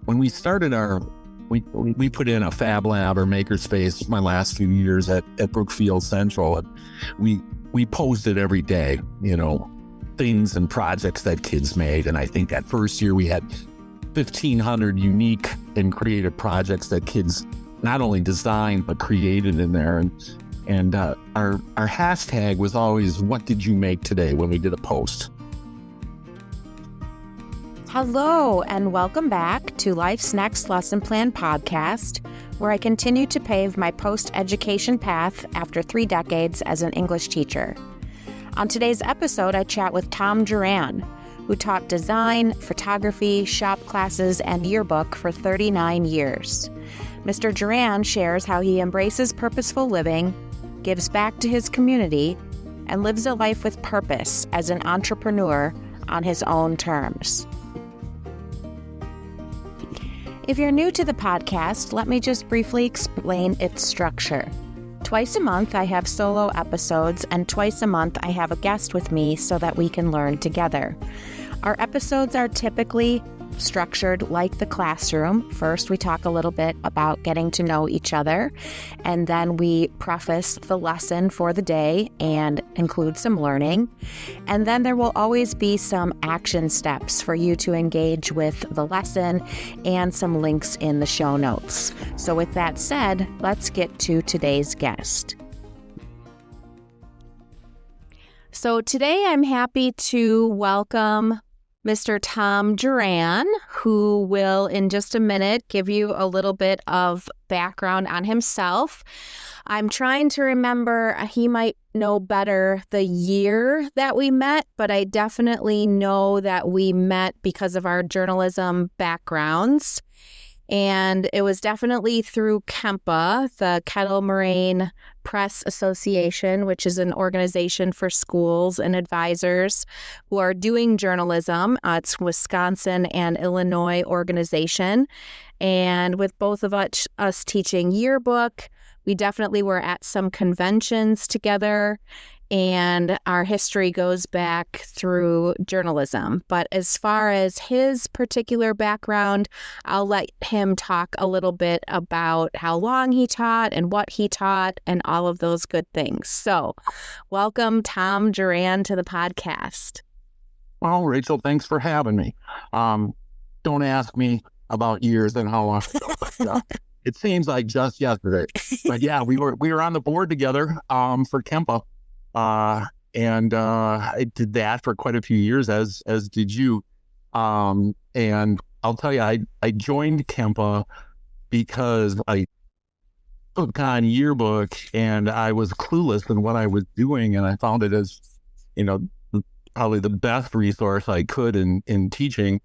when we started we put in a Fab Lab or Makerspace my last few years at Brookfield Central. And we posted every day, things and projects that kids made. And I think that first year we had 1,500 unique and creative projects that kids not only designed, but created in there. And our hashtag was always, what did you make today, when we did a post. Hello, and welcome back to Life's Next Lesson Plan podcast, where I continue to pave my post-education path after 3 decades as an English teacher. On today's episode, I chat with Tom Juran, who taught design, photography, shop classes, and yearbook for 39 years. Mr. Juran shares how he embraces purposeful living, gives back to his community, and lives a life with purpose as an entrepreneur on his own terms. If you're new to the podcast, let me just briefly explain its structure. Twice a month, I have solo episodes, and twice a month, I have a guest with me so that we can learn together. Our episodes are typically structured like the classroom. First, we talk a little bit about getting to know each other, and then we preface the lesson for the day and include some learning. And then there will always be some action steps for you to engage with the lesson and some links in the show notes. So with that said, let's get to today's guest. So today I'm happy to welcome Mr. Tom Juran, who will in just a minute give you a little bit of background on himself. I'm trying to remember, he might know better the year that we met, but I definitely know that we met because of our journalism backgrounds. And it was definitely through KEMPA, the Kettle Moraine Press Association, which is an organization for schools and advisors who are doing journalism. It's Wisconsin and Illinois organization. And with both of us teaching yearbook, we definitely were at some conventions together. And our history goes back through journalism. But as far as his particular background, I'll let him talk a little bit about how long he taught and what he taught and all of those good things. So welcome, Tom Juran, to the podcast. Well, Rachel, thanks for having me. Don't ask me about years and how long ago, but it seems like just yesterday. But yeah, we were on the board together for KEMPA. And I did that for quite a few years, as did you. And I'll tell you, I joined KEMPA because I took on yearbook and I was clueless in what I was doing. And I found it as, probably the best resource I could in teaching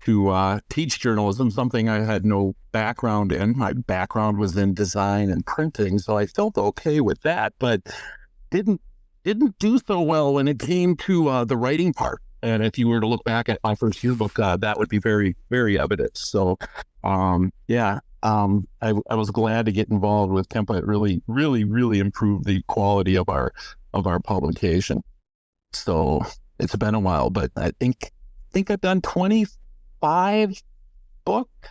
to teach journalism, something I had no background in. My background was in design and printing, so I felt okay with that, but didn't do so well when it came to the writing part. And if you were to look back at my first yearbook, that would be very, very evident. So, I was glad to get involved with KEMPA. It really, really, really improved the quality of our publication. So it's been a while, but I think I've done 25 books,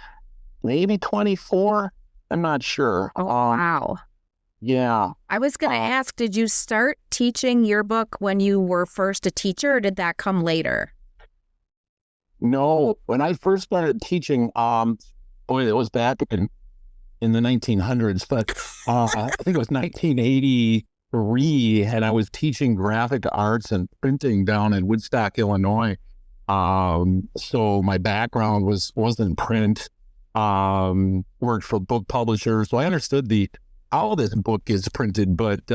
maybe 24. I'm not sure. Oh, wow. Yeah. I was going to ask, did you start teaching yearbook when you were first a teacher, or did that come later? No, when I first started teaching, it was back in the 1900s, but I think it was 1983, and I was teaching graphic arts and printing down in Woodstock, Illinois. So my background was in print, worked for book publishers, so I understood how this book is printed, but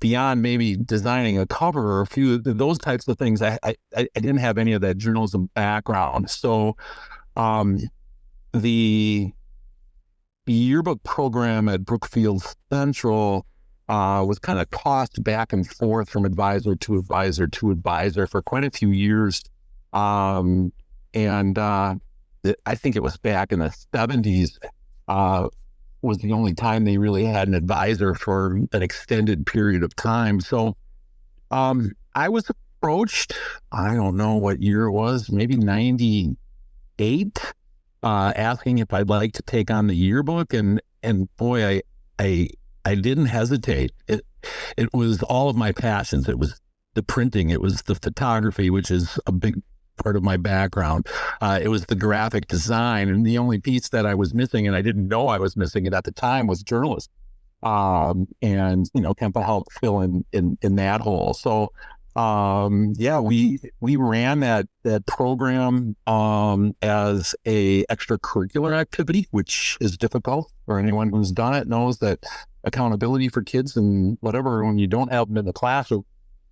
beyond maybe designing a cover or a few of those types of things, I didn't have any of that journalism background. So the yearbook program at Brookfield Central was kind of tossed back and forth from advisor to advisor to advisor for quite a few years. I think it was back in the 70s, was the only time they really had an advisor for an extended period of time. So I was approached, I don't know what year it was, maybe 98, asking if I'd like to take on the yearbook, and boy, I didn't hesitate. It was all of my passions. It was the printing. It was the photography, which is a big part of my background. It was the graphic design, and the only piece that I was missing, and I didn't know I was missing it at the time, was journalism. And Kempa helped fill in that hole. So we ran that program as a extracurricular activity, which is difficult. For anyone who's done it knows that accountability for kids and whatever, when you don't have them in the classroom,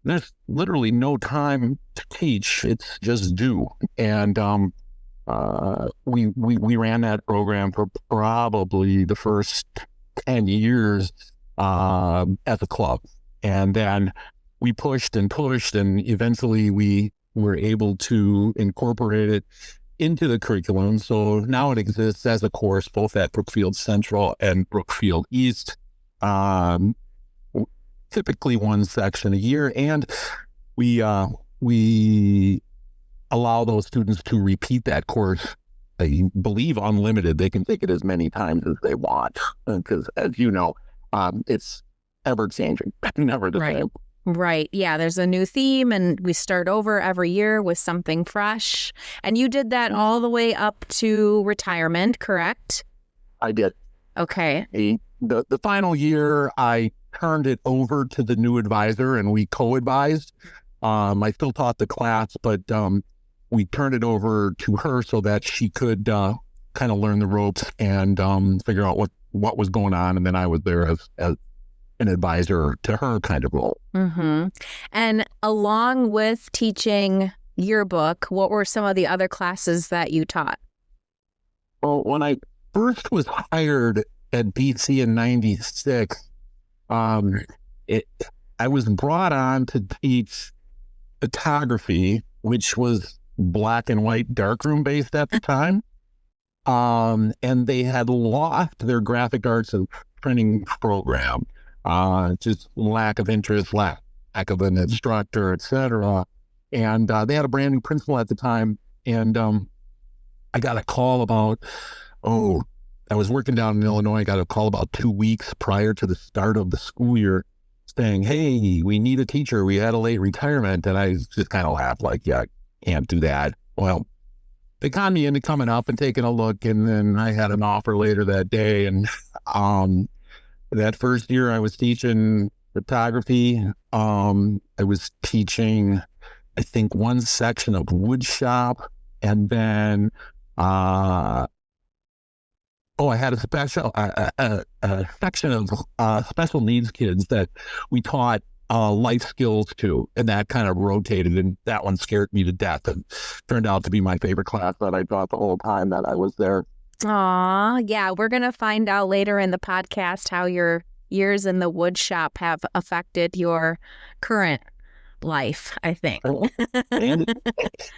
there's literally no time to teach. It's just do. And we ran that program for probably the first 10 years as a club. And then we pushed, and eventually we were able to incorporate it into the curriculum. So now it exists as a course both at Brookfield Central and Brookfield East, typically one section a year. And we allow those students to repeat that course, I believe, unlimited. They can take it as many times as they want, because as you know, it's ever changing, never the same. Right. Yeah. There's a new theme, and we start over every year with something fresh. And you did that all the way up to retirement, correct? I did. Okay. The final year, I turned it over to the new advisor, and we co-advised. I still taught the class, but we turned it over to her so that she could kind of learn the ropes and figure out what was going on. And then I was there as an advisor to her kind of role. Mm-hmm. And along with teaching yearbook, what were some of the other classes that you taught? Well, when I first was hired at BC in '96, I was brought on to teach photography, which was black and white darkroom based at the time. And they had lost their graphic arts and printing program. Just lack of interest, lack of an instructor, etc. And they had a brand new principal at the time. And I got a call about, I was working down in Illinois. I got a call about 2 weeks prior to the start of the school year saying, hey, we need a teacher. We had a late retirement. And I just kind of laughed like, yeah, I can't do that. Well, they conned me into coming up and taking a look. And then I had an offer later that day. And that first year I was teaching photography. I was teaching, I think, one section of wood shop. And then I had a section of special needs kids that we taught life skills to, and that kind of rotated, and that one scared me to death and turned out to be my favorite class that I taught the whole time that I was there. Aw, yeah, we're going to find out later in the podcast how your years in the wood shop have affected your current life, I think. and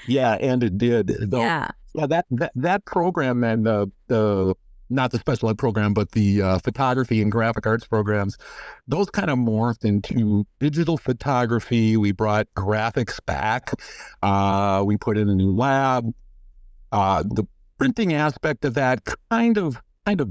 it did. Though, that program and the not the special ed program, but the photography and graphic arts programs, those kind of morphed into digital photography. We brought graphics back. We put in a new lab. The printing aspect of that kind of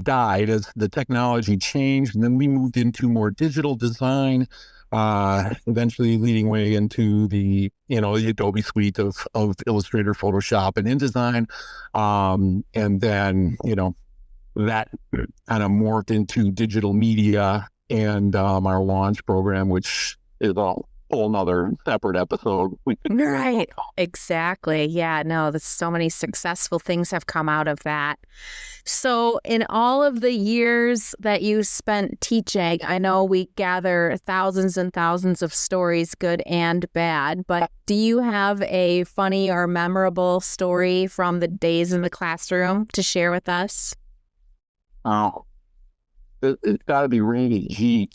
died as the technology changed, and then we moved into more digital design, eventually leading way into the Adobe suite of Illustrator, Photoshop, and InDesign, and then that kind of morphed into digital media and our launch program, which is a whole nother separate episode. Right. Exactly. Yeah, no, there's so many successful things have come out of that. So in all of the years that you spent teaching, I know we gather thousands and thousands of stories, good and bad, but do you have a funny or memorable story from the days in the classroom to share with us? Oh, it's got to be rated G.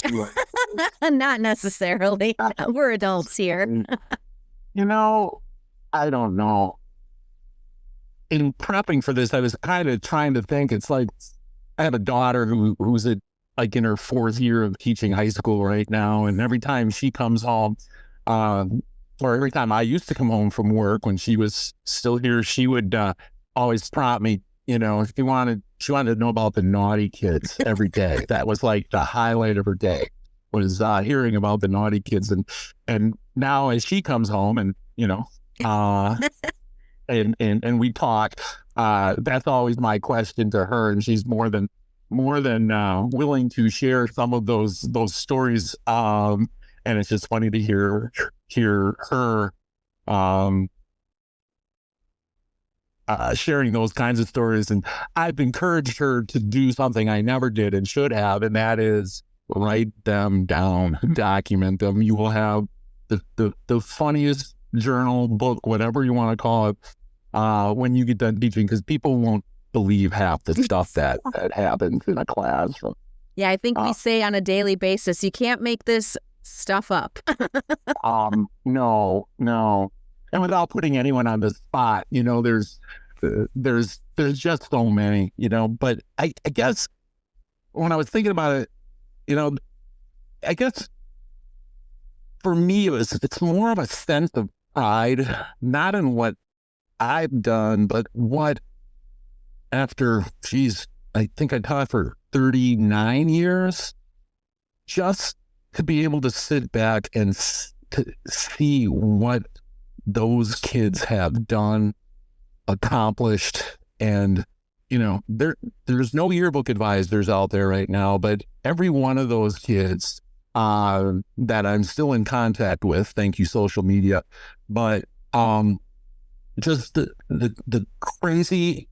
Not necessarily. We're adults here. I don't know. In prepping for this, I was kind of trying to think. It's like I have a daughter who's in her fourth year of teaching high school right now, and every time she comes home, or every time I used to come home from work when she was still here, she would always prompt me, she wanted to know about the naughty kids every day. That was like the highlight of her day, was hearing about the naughty kids. And now as she comes home and, and we talk, that's always my question to her. And she's more than willing to share some of those stories. And it's just funny to hear her, sharing those kinds of stories. And I've encouraged her to do something I never did and should have, and that is write them down, document them. You will have the funniest journal, book, whatever you want to call it, when you get done teaching, because people won't believe half the stuff that happens in a classroom. Yeah, I think we say on a daily basis, you can't make this stuff up. No. And without putting anyone on the spot, there's just so many, but I guess when I was thinking about it, I guess for me, it's more of a sense of pride, not in what I've done, but what after, I think I taught for 39 years, just to be able to sit back and to see what those kids have done, accomplished. And, there's no yearbook advisors out there right now, but every one of those kids that I'm still in contact with, thank you, social media, but just the crazy,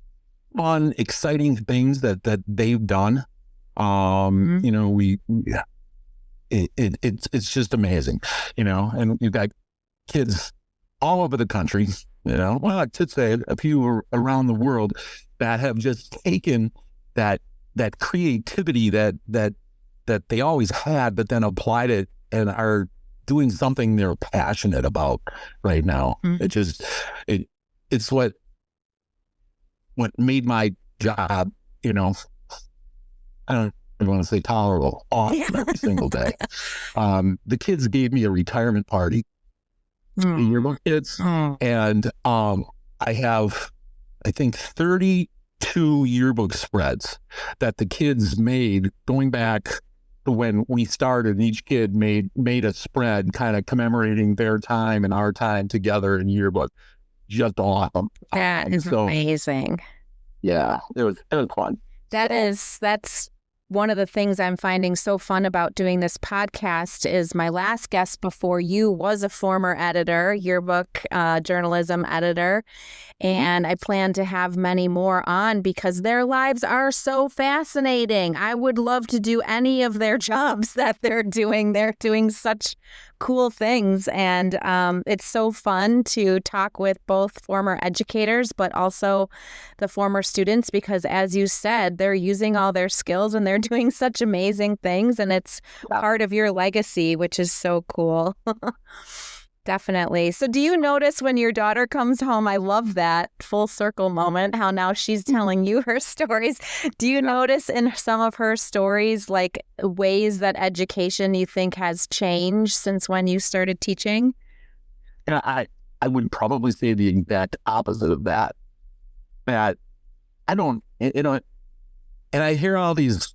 fun, exciting things that they've done. It's just amazing, and you've got kids all over the country, well, I should say a few around the world that have just taken that creativity that they always had, but then applied it and are doing something they're passionate about right now. It's what made my job, I don't even want to say tolerable, awesome every single day. The kids gave me a retirement party, yearbook kids, and I have, I think, 32 yearbook spreads that the kids made going back to when we started. Each kid made a spread kind of commemorating their time and our time together in yearbook. Just awesome. That is amazing. Yeah, it was fun. That's one of the things I'm finding so fun about doing this podcast is my last guest before you was a former editor, yearbook journalism editor. And I plan to have many more on because their lives are so fascinating. I would love to do any of their jobs that they're doing. They're doing such cool things. And it's so fun to talk with both former educators, but also the former students, because as you said, they're using all their skills and they're doing such amazing things. And it's part of your legacy, which is so cool. Definitely. So do you notice when your daughter comes home, I love that full circle moment, how now she's telling you her stories. Do you notice in some of her stories, like ways that education you think has changed since when you started teaching? I would probably say the exact opposite of that. That I don't, and I hear all these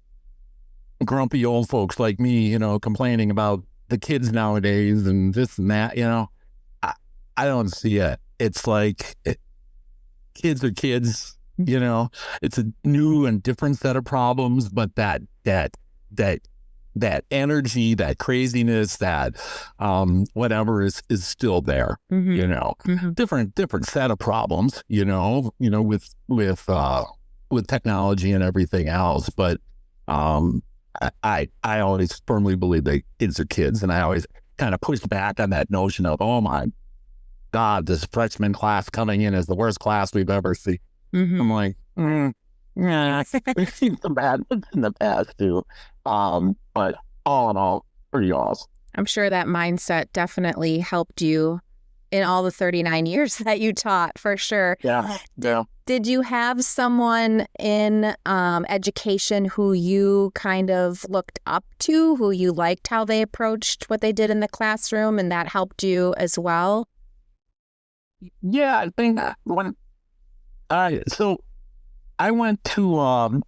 grumpy old folks like me, complaining about the kids nowadays and this and that, I don't see it. It's like kids are kids, it's a new and different set of problems, but that energy, that craziness, that whatever is still there, different set of problems, with technology and everything else. But I always firmly believe that kids are kids, and I always kind of push back on that notion of, oh my God, this freshman class coming in is the worst class we've ever seen. I'm like, yeah, we've seen some bad ones in the past too. But all in all, pretty awesome. I'm sure that mindset definitely helped you in all the 39 years that you taught, for sure. Yeah. Did you have someone in education who you kind of looked up to, who you liked how they approached what they did in the classroom, and that helped you as well? Yeah, I think I went to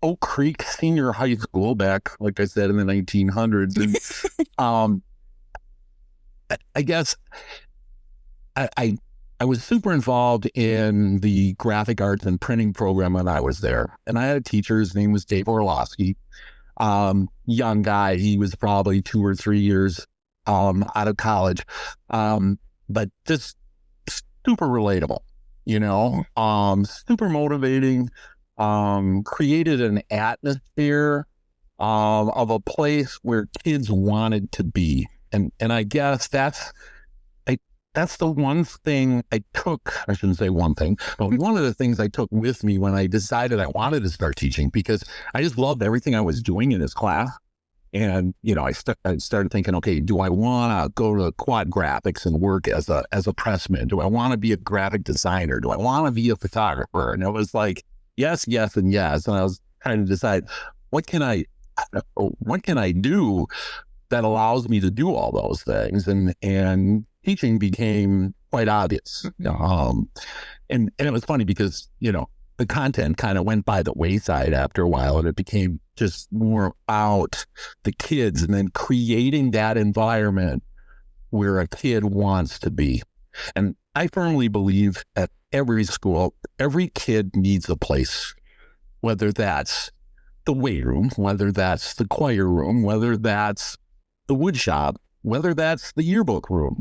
Oak Creek Senior High School back, like I said, in the 1900s. And I guess I was super involved in the graphic arts and printing program when I was there. And I had a teacher, his name was Dave Orlowski, young guy. He was probably 2 or 3 years out of college, but just super relatable, super motivating, created an atmosphere of a place where kids wanted to be. And I guess that's the one thing I took. I shouldn't say one thing, but one of the things I took with me when I decided I wanted to start teaching, because I just loved everything I was doing in this class. And, I started thinking, okay, do I want to go to Quad Graphics and work as a pressman? Do I want to be a graphic designer? Do I want to be a photographer? And it was like, yes, yes, and yes. And I was trying to decide, what can I do that allows me to do all those things? And teaching became quite obvious. And it was funny because, the content kind of went by the wayside after a while, and it became just more about the kids and then creating that environment where a kid wants to be. And I firmly believe at every school, every kid needs a place, whether that's the weight room, whether that's the choir room, whether that's the wood shop, whether that's the yearbook room.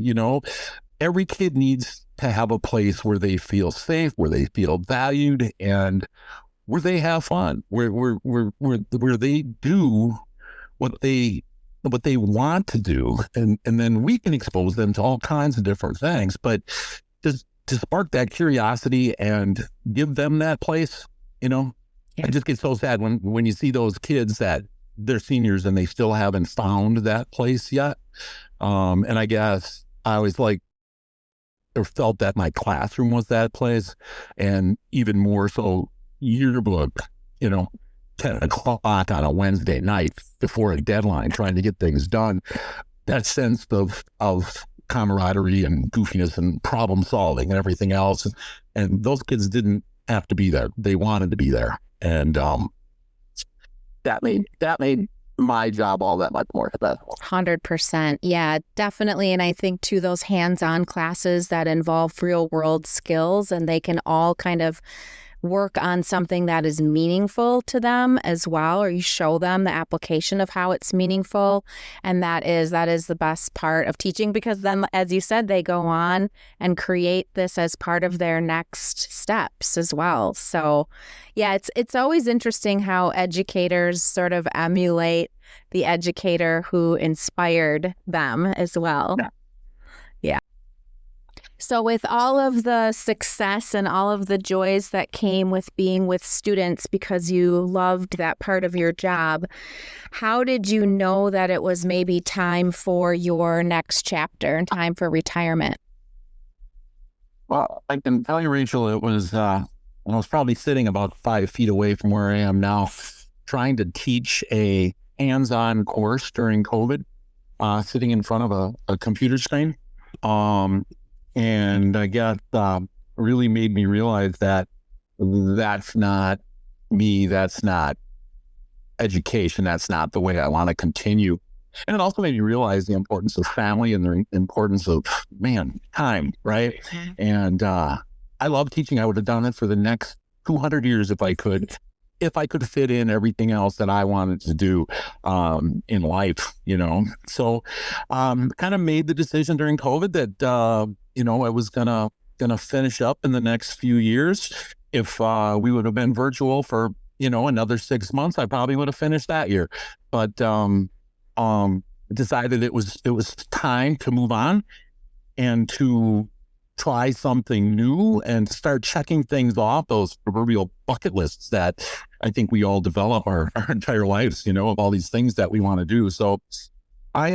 Every kid needs to have a place where they feel safe, where they feel valued, and where they have fun, where they do what they want to do, and then we can expose them to all kinds of different things. But just to spark that curiosity and give them that place, I just get so sad when you see those kids that they're seniors and they still haven't found that place yet. And I guess I always or felt that my classroom was that place, and even more so yearbook, 10 o'clock on a Wednesday night before a deadline, trying to get things done. That sense of camaraderie and goofiness and problem solving and everything else. And those kids didn't have to be there. They wanted to be there. And that made my job all that much more successful. 100%. Yeah, definitely. And I think too, those hands-on classes that involve real world skills, and they can all kind of work on something that is meaningful to them as well, or you show them the application of how it's meaningful. And that is the best part of teaching, because then, as you said, they go on and create this as part of their next steps as well. So yeah, it's always interesting how educators sort of emulate the educator who inspired them as well. Yeah. So with all of the success and all of the joys that came with being with students because you loved that part of your job, how did you know that it was maybe time for your next chapter and time for retirement? Well, I can tell you, Rachel, it was, I was probably sitting about 5 feet away from where I am now, trying to teach a hands-on course during COVID, sitting in front of a computer screen. And I guess really made me realize that that's not me. That's not education. That's not the way I want to continue. And it also made me realize the importance of family and the importance of, time, right? And I love teaching. I would have done it for the next 200 years if I could fit in everything else that I wanted to do in life, So kind of made the decision during COVID that, I was gonna finish up in the next few years. If we would have been virtual for, another 6 months, I probably would have finished that year. But decided it was time to move on and to try something new and start checking things off those proverbial bucket lists that I think we all develop our entire lives, of all these things that we want to do. So I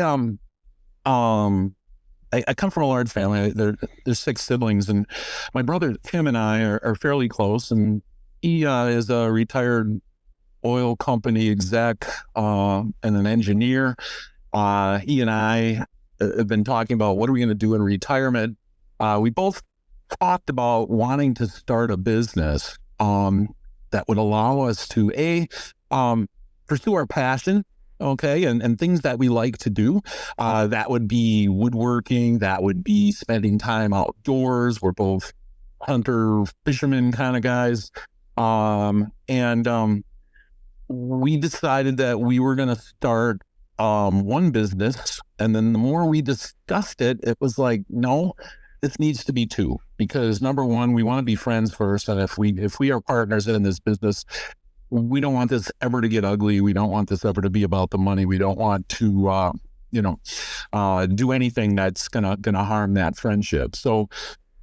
come from a large family. There's 6 siblings, and my brother Tim and I are fairly close, and he is a retired oil company exec and an engineer. He and I have been talking about what are we going to do in retirement. We both talked about wanting to start a business. that would allow us to pursue our passion, okay, and things that we like to do. That would be woodworking, that would be spending time outdoors. We're both hunter, fisherman kind of guys. And we decided that we were going to start one business. And then the more we discussed it, it was like, no, this needs to be two, because number one, we want to be friends first. And if we are partners in this business, we don't want this ever to get ugly. We don't want this ever to be about the money. We don't want to, do anything that's gonna harm that friendship. So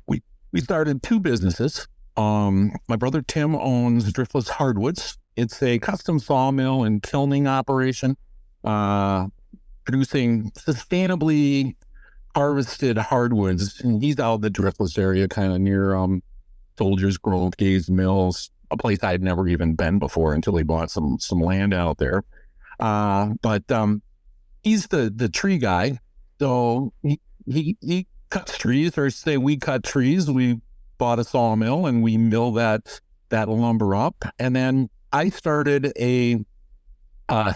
we started two businesses. My brother Tim owns Driftless Hardwoods. It's a custom sawmill and kilning operation, producing sustainably harvested hardwoods. And he's out in the Driftless area, kind of near Soldiers Grove, Gaze Mills, a place I'd never even been before until he bought some land out there. But he's the tree guy. So he cuts trees, or say we cut trees. We bought a sawmill and we mill that lumber up. And then I started a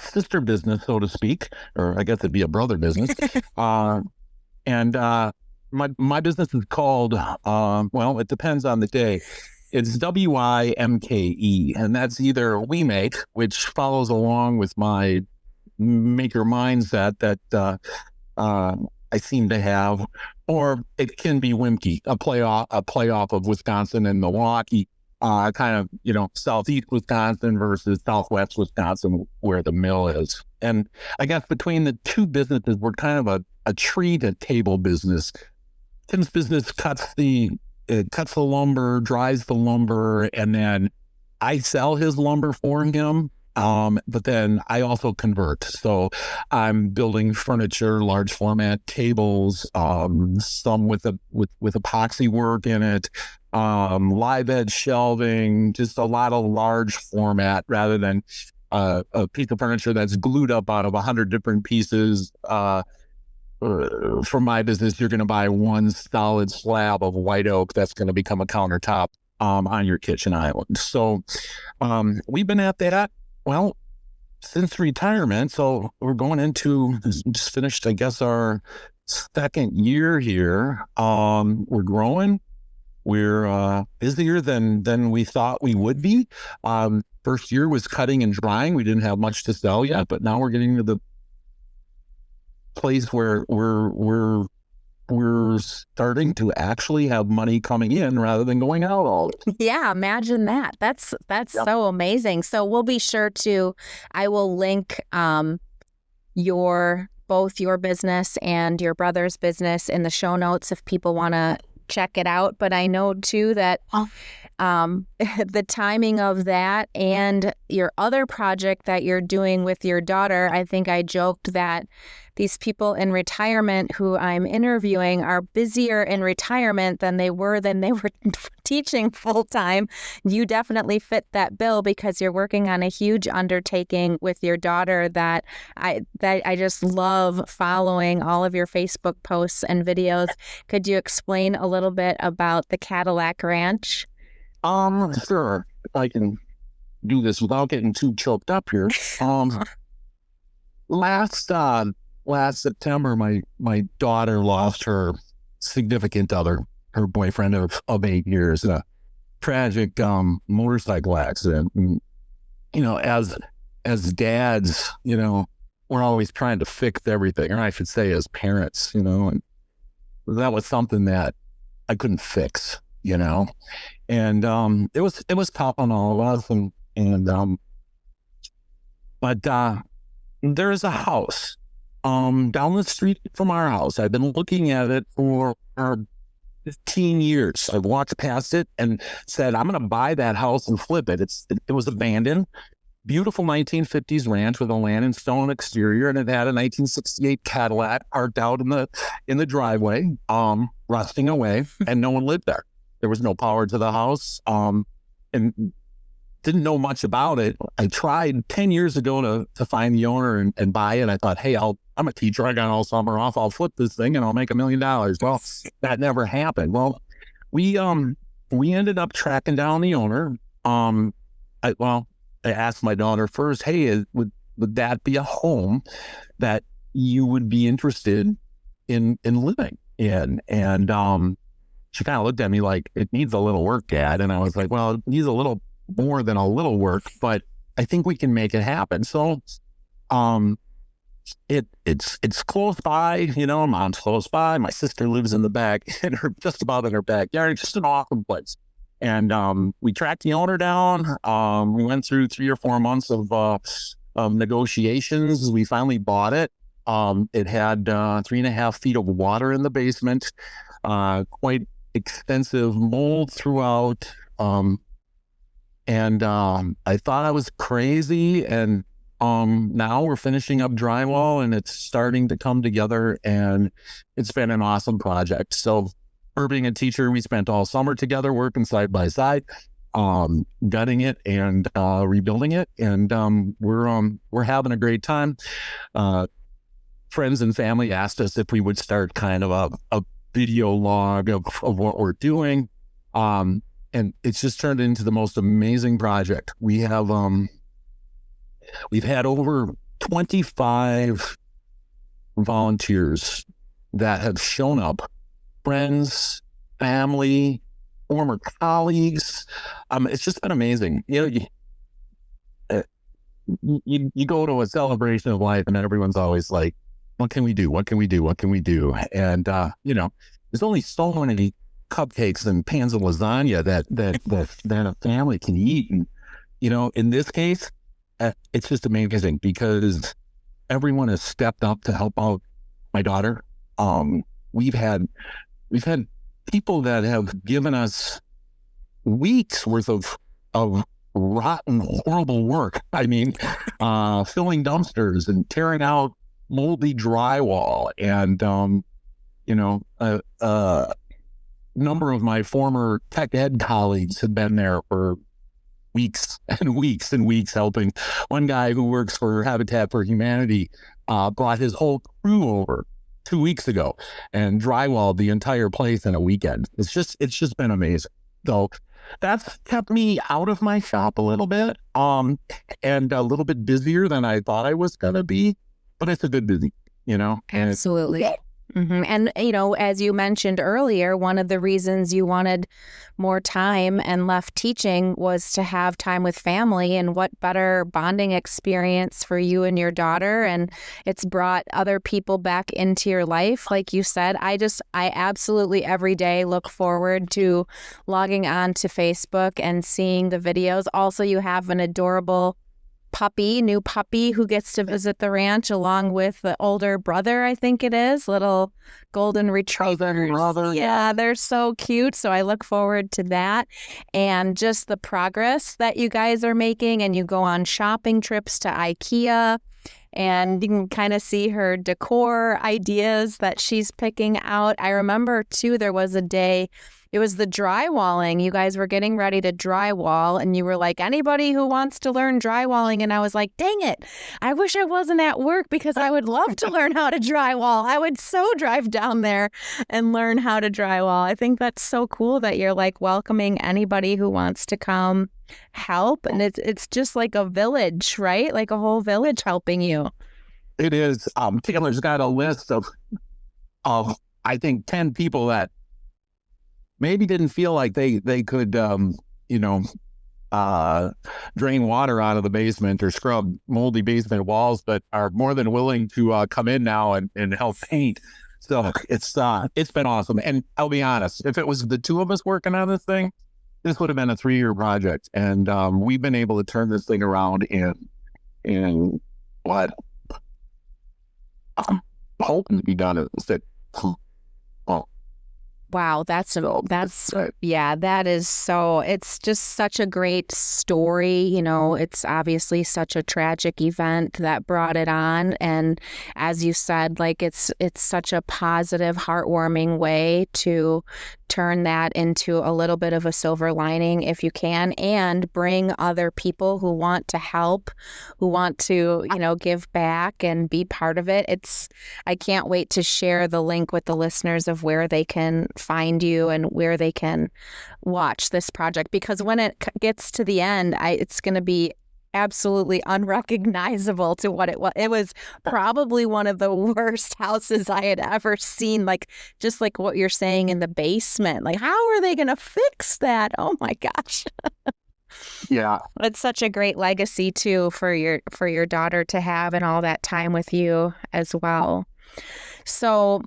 sister business, so to speak, or I guess it'd be a brother business. And my business is called, well, it depends on the day. It's WIMKE, and that's either We Make, which follows along with my maker mindset that I seem to have, or it can be Wimke, a playoff of Wisconsin and Milwaukee, kind of, southeast Wisconsin versus southwest Wisconsin, where the mill is. And I guess between the two businesses, we're kind of a tree to table business. Tim's business cuts the lumber, dries the lumber, and then I sell his lumber for him. But then I also convert. So I'm building furniture, large format tables, some with epoxy work in it, live edge shelving, just a lot of large format rather than a piece of furniture that's glued up out of 100 different pieces. For my business, you're going to buy one solid slab of white oak that's going to become a countertop on your kitchen island. So we've been at that, well, since retirement. So we're going into, just finished, I guess, our second year here. We're growing. We're busier than we thought we would be. First year was cutting and drying. We didn't have much to sell yet, but now we're getting to the place where we're starting to actually have money coming in rather than going out all the time. Yeah, imagine that. That's yep. So amazing. So we'll be sure to, I will link both your business and your brother's business in the show notes if people want to check it out. But I know too that the timing of that and your other project that you're doing with your daughter, I think I joked that these people in retirement who I'm interviewing are busier in retirement than they were teaching full time. You definitely fit that bill because you're working on a huge undertaking with your daughter that I just love following all of your Facebook posts and videos. Could you explain a little bit about the Cadillac Ranch? Sure. I can do this without getting too choked up here. Last September, my daughter lost her significant other, her boyfriend of 8 years, in a tragic motorcycle accident. And, as dads, we're always trying to fix everything, or I should say as parents, and that was something that I couldn't fix, and it was tough on all of us, but there is a house down the street from our house. I've been looking at it for 15 years. I've walked past it and said, I'm going to buy that house and flip it. It was abandoned. Beautiful 1950s ranch with a land and stone exterior, and it had a 1968 Cadillac parked out in the driveway, rusting away, and no one lived there. There was no power to the house, and didn't know much about it. I tried 10 years ago to find the owner and buy it. I thought, hey, I'm a teacher. I got all summer off. I'll flip this thing and I'll make $1 million. Well, that never happened. Well, we ended up tracking down the owner. I asked my daughter first, hey, would that be a home that you would be interested in living in? And she kind of looked at me like, it needs a little work, Dad. And I was like, well, it needs a little more than a little work, but I think we can make it happen. So it's close by, Mom's close by. My sister lives in the back, just about in her backyard. It's just an awesome place. And we tracked the owner down. We went through 3 or 4 months of negotiations. We finally bought it. It had 3.5 feet of water in the basement, quite extensive mold throughout. And I thought I was crazy. And now we're finishing up drywall, and it's starting to come together, and it's been an awesome project. So, her being a teacher, we spent all summer together working side by side, gutting it and rebuilding it, and we're having a great time. Friends and family asked us if we would start kind of a video log of what we're doing, and it's just turned into the most amazing project. We've had over 25 volunteers that have shown up. Friends, family, former colleagues. It's just been amazing. You go to a celebration of life, and everyone's always like, what can we do? What can we do? What can we do? And, there's only so many cupcakes and pans of lasagna that a family can eat. And, in this case, it's just amazing because everyone has stepped up to help out my daughter. We've had people that have given us weeks worth of rotten, horrible work. I mean, filling dumpsters and tearing out moldy drywall. And, a number of my former tech ed colleagues have been there for weeks and weeks and weeks helping. One guy who works for Habitat for Humanity brought his whole crew over 2 weeks ago and drywalled the entire place in a weekend. It's just been amazing. So that's kept me out of my shop a little bit, and a little bit busier than I thought I was gonna be, but it's a good busy, and Absolutely. Mm-hmm. And, as you mentioned earlier, one of the reasons you wanted more time and left teaching was to have time with family. And what better bonding experience for you and your daughter? And it's brought other people back into your life. Like you said, I absolutely every day look forward to logging on to Facebook and seeing the videos. Also, you have an adorable new puppy who gets to visit the ranch along with the older brother, I think it is, little golden retriever. Yeah, they're so cute. So I look forward to that and just the progress that you guys are making. And you go on shopping trips to IKEA, and you can kind of see her decor ideas that she's picking out. I remember too, there was a day, it was the drywalling. You guys were getting ready to drywall, and you were like, anybody who wants to learn drywalling? And I was like, dang it, I wish I wasn't at work because I would love to learn how to drywall. I would so drive down there and learn how to drywall. I think that's so cool that you're like welcoming anybody who wants to come help. And it's just like a village, right? Like a whole village helping you. It is. Taylor's got a list of I think 10 people that maybe didn't feel like they could, drain water out of the basement or scrub moldy basement walls, but are more than willing to come in now and help paint. So it's been awesome. And I'll be honest, if it was the two of us working on this thing, this would have been a 3-year project. And we've been able to turn this thing around in what? I'm hoping to be done in 6 months. Wow, that is so, it's just such a great story. It's obviously such a tragic event that brought it on. And as you said, like it's such a positive, heartwarming way to turn that into a little bit of a silver lining if you can, and bring other people who want to help, who want to, give back and be part of it. I can't wait to share the link with the listeners of where they can find you and where they can watch this project. Because when it gets to the end, it's going to be absolutely unrecognizable to what it was. It was probably one of the worst houses I had ever seen, like just like what you're saying in the basement. Like, how are they going to fix that? Oh my gosh. Yeah. It's such a great legacy too for your daughter to have, and all that time with you as well. So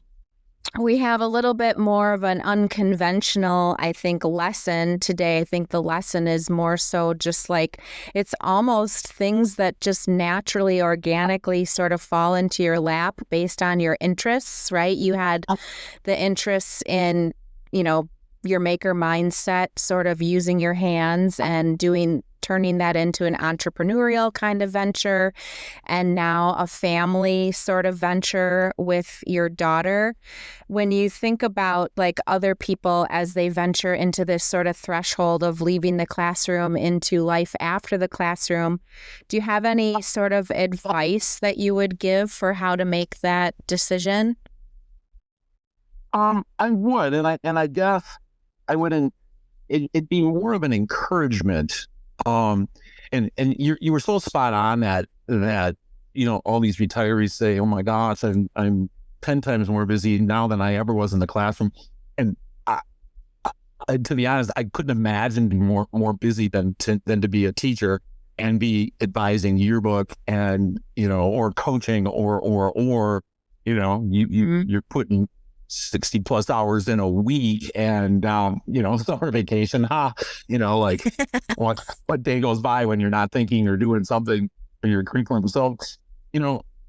we have a little bit more of an unconventional, I think, lesson today. I think the lesson is more so just like, it's almost things that just naturally, organically sort of fall into your lap based on your interests, right? You had the interests in, your maker mindset, sort of using your hands and turning that into an entrepreneurial kind of venture, and now a family sort of venture with your daughter. When you think about like other people as they venture into this sort of threshold of leaving the classroom into life after the classroom, do you have any sort of advice that you would give for how to make that decision? I would, and I guess I wouldn't. It'd be more of an encouragement. And you were so spot on that all these retirees say, "Oh my gosh, I'm 10 times more busy now than I ever was in the classroom." And to be honest, I couldn't imagine being more busy than to be a teacher and be advising yearbook and or coaching or you're putting 60 plus hours in a week and, summer vacation, like what day goes by when you're not thinking or doing something for your curriculum. So,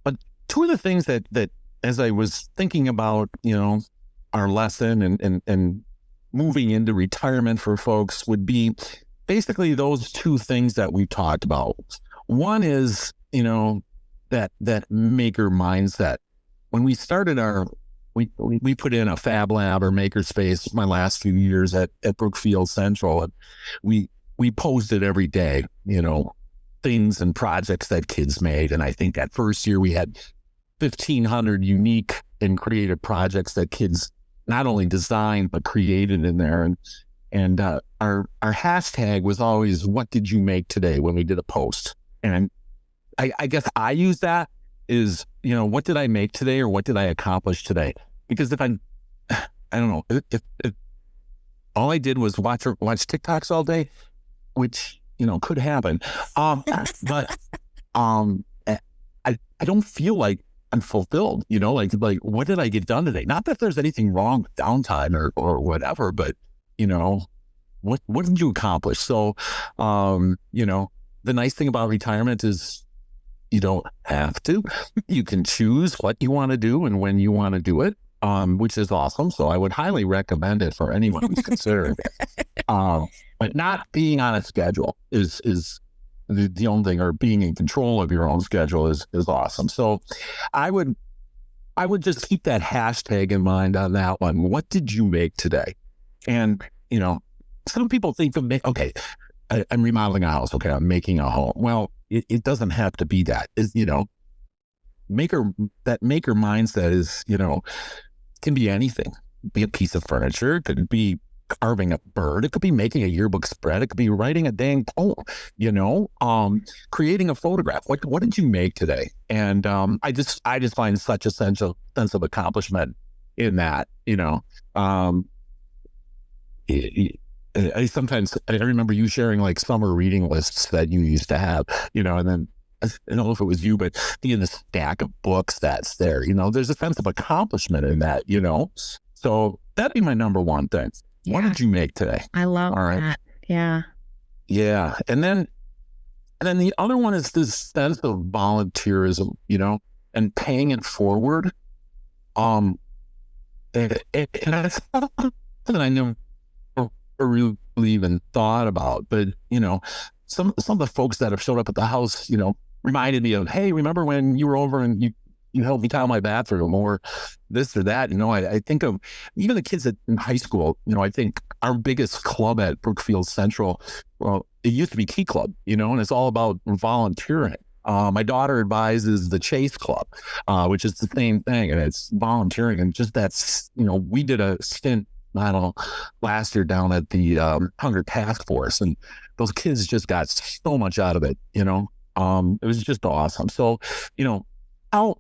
but two of the things that as I was thinking about, our lesson and moving into retirement for folks would be basically those two things that we talked about. One is, that maker mindset. When we started we put in a Fab Lab or Makerspace my last few years at Brookfield Central, and we posted every day, things and projects that kids made. And I think that first year we had 1,500 unique and creative projects that kids not only designed but created in there. And our hashtag was always, "What did you make today?" when we did a post. And I guess I use that is, what did I make today or what did I accomplish today? Because if I don't know, if all I did was watch TikToks all day, which, could happen. But I don't feel like I'm fulfilled, like what did I get done today? Not that there's anything wrong with downtime or whatever, but, what did you accomplish? So, the nice thing about retirement is, you don't have to. You can choose what you want to do and when you want to do it, which is awesome. So I would highly recommend it for anyone who's considering it. But not being on a schedule is the only thing, or being in control of your own schedule is awesome. So I would just keep that hashtag in mind on that one. What did you make today? And, some people think of I'm remodeling a house. Okay, I'm making a home. Well, it doesn't have to be that. Maker mindset is, can be anything. Be a piece of furniture. It could be carving a bird. It could be making a yearbook spread. It could be writing a dang poem. Creating a photograph. What did you make today? And I just find such a sense of accomplishment in that. I remember you sharing like summer reading lists that you used to have, and then I don't know if it was you, but in the stack of books that's there, there's a sense of accomplishment in that, so that'd be my number one thing. Yeah. What did you make today? I love that. Yeah. Yeah. And then the other one is this sense of volunteerism, and paying it forward. And that's something I never really even thought about, but some of the folks that have showed up at the house, reminded me of, hey, remember when you were over and you helped me tile my bathroom or this or that. I think of even the kids in high school. I think our biggest club at Brookfield Central, well, it used to be Key Club, and it's all about volunteering. My daughter advises the Chase Club, which is the same thing, and it's volunteering. And just that's, we did a stint I don't know, last year down at the Hunger Task Force, and those kids just got so much out of it. It was just awesome. So, how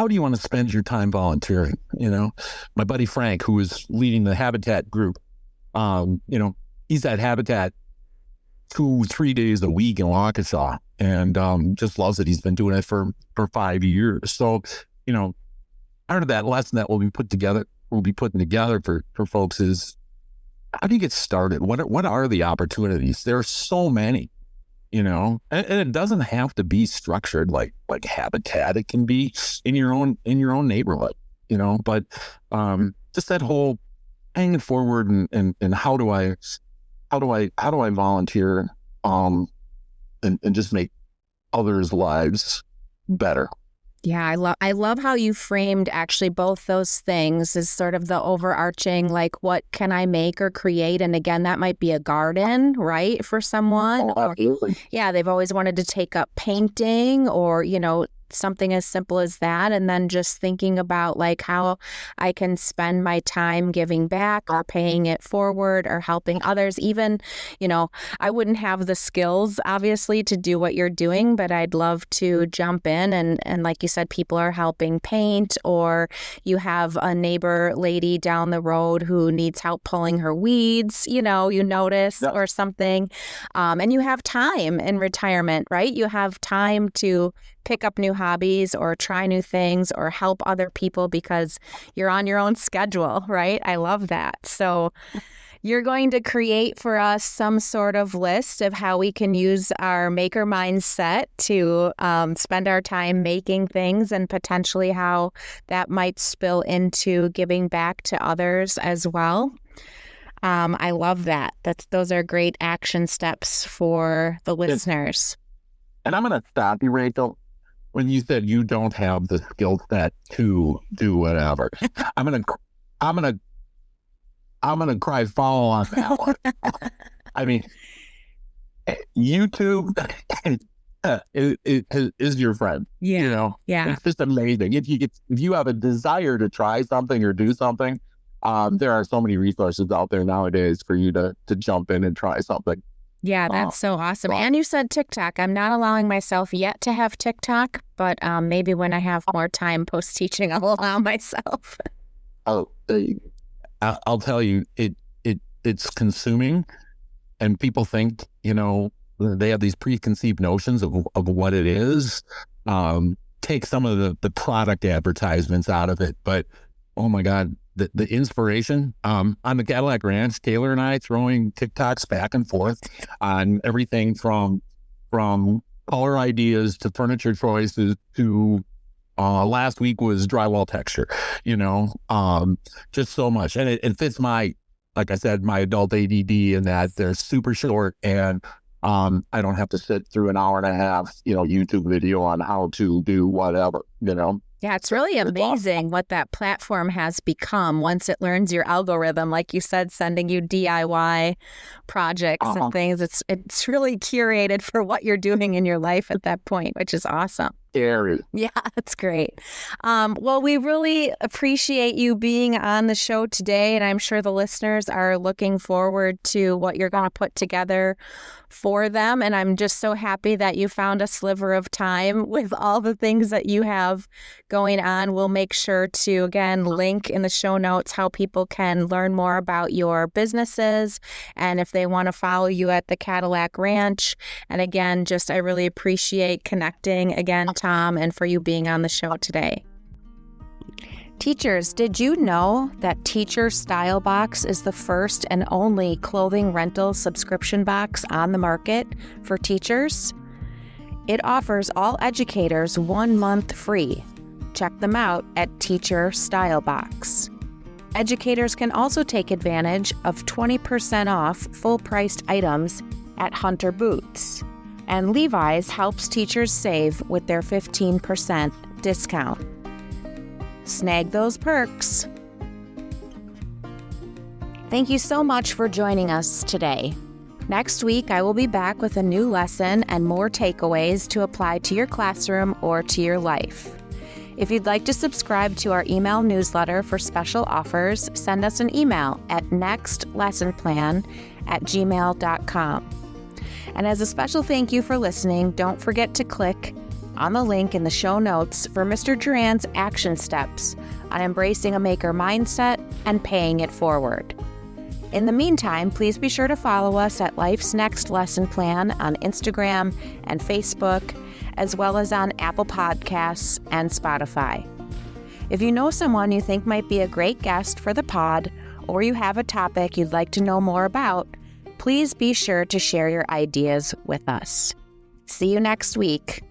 do you want to spend your time volunteering? My buddy Frank, who is leading the Habitat group, he's at Habitat 2-3 days a week in Waukesha, and just loves it. He's been doing it for 5 years. So, part of that lesson that we'll be putting together for folks is, how do you get started? What are the opportunities? There are so many, and it doesn't have to be structured like Habitat. It can be in your own neighborhood, but just that whole paying it forward and how do I volunteer and just make others' lives better. Yeah, I love how you framed actually both those things as sort of the overarching, like, what can I make or create? And again, that might be a garden, right, for someone. Oh, absolutely. Yeah, they've always wanted to take up painting or, something as simple as that. And then just thinking about like how I can spend my time giving back or paying it forward or helping others. Even, I wouldn't have the skills, obviously, to do what you're doing, but I'd love to jump in. And like you said, people are helping paint, or you have a neighbor lady down the road who needs help pulling her weeds, you notice, or something. And you have time in retirement, right? You have time to pick up new hobbies or try new things or help other people because you're on your own schedule, right? I love that. So you're going to create for us some sort of list of how we can use our maker mindset to spend our time making things, and potentially how that might spill into giving back to others as well. I love that. Those are great action steps for the listeners. And I'm going to stop you, Rachel. When you said you don't have the skill set to do whatever, I'm gonna cry foul on that one. I mean, YouTube is your friend. Yeah. It's just amazing. If you have a desire to try something or do something, there are so many resources out there nowadays for you to jump in and try something. Yeah, that's so awesome. And you said TikTok. I'm not allowing myself yet to have TikTok, but maybe when I have more time post-teaching, I'll allow myself. I'll tell you, it's consuming, and people think, they have these preconceived notions of what it is. Take some of the product advertisements out of it, but oh my God, the inspiration on the Cadillac Ranch, Taylor and I throwing TikToks back and forth on everything from color ideas to furniture choices to last week was drywall texture, just so much. And it fits like I said, my adult ADD in that they're super short, and I don't have to sit through an hour and a half, YouTube video on how to do whatever, Yeah, it's really amazing what that platform has become once it learns your algorithm. Like you said, sending you DIY projects and things. It's really curated for what you're doing in your life at that point, which is awesome. Scary. Yeah, that's great. Well, we really appreciate you being on the show today, and I'm sure the listeners are looking forward to what you're going to put together for them. And I'm just so happy that you found a sliver of time with all the things that you have going on. We'll make sure to, again, link in the show notes how people can learn more about your businesses and if they want to follow you at the Cadillac Ranch. And again, I really appreciate connecting again, Tom, and for you being on the show today. Teachers, did you know that Teacher Style Box is the first and only clothing rental subscription box on the market for teachers? It offers all educators 1 month free. Check them out at Teacher Style Box. Educators can also take advantage of 20% off full-priced items at Hunter Boots. And Levi's helps teachers save with their 15% discount. Snag those perks. Thank you so much for joining us today. Next week, I will be back with a new lesson and more takeaways to apply to your classroom or to your life. If you'd like to subscribe to our email newsletter for special offers, send us an email at nextlessonplan@gmail.com. And as a special thank you for listening, don't forget to click on the link in the show notes for Mr. Juran's action steps on embracing a maker mindset and paying it forward. In the meantime, please be sure to follow us at Life's Next Lesson Plan on Instagram and Facebook, as well as on Apple Podcasts and Spotify. If you know someone you think might be a great guest for the pod, or you have a topic you'd like to know more about, please be sure to share your ideas with us. See you next week.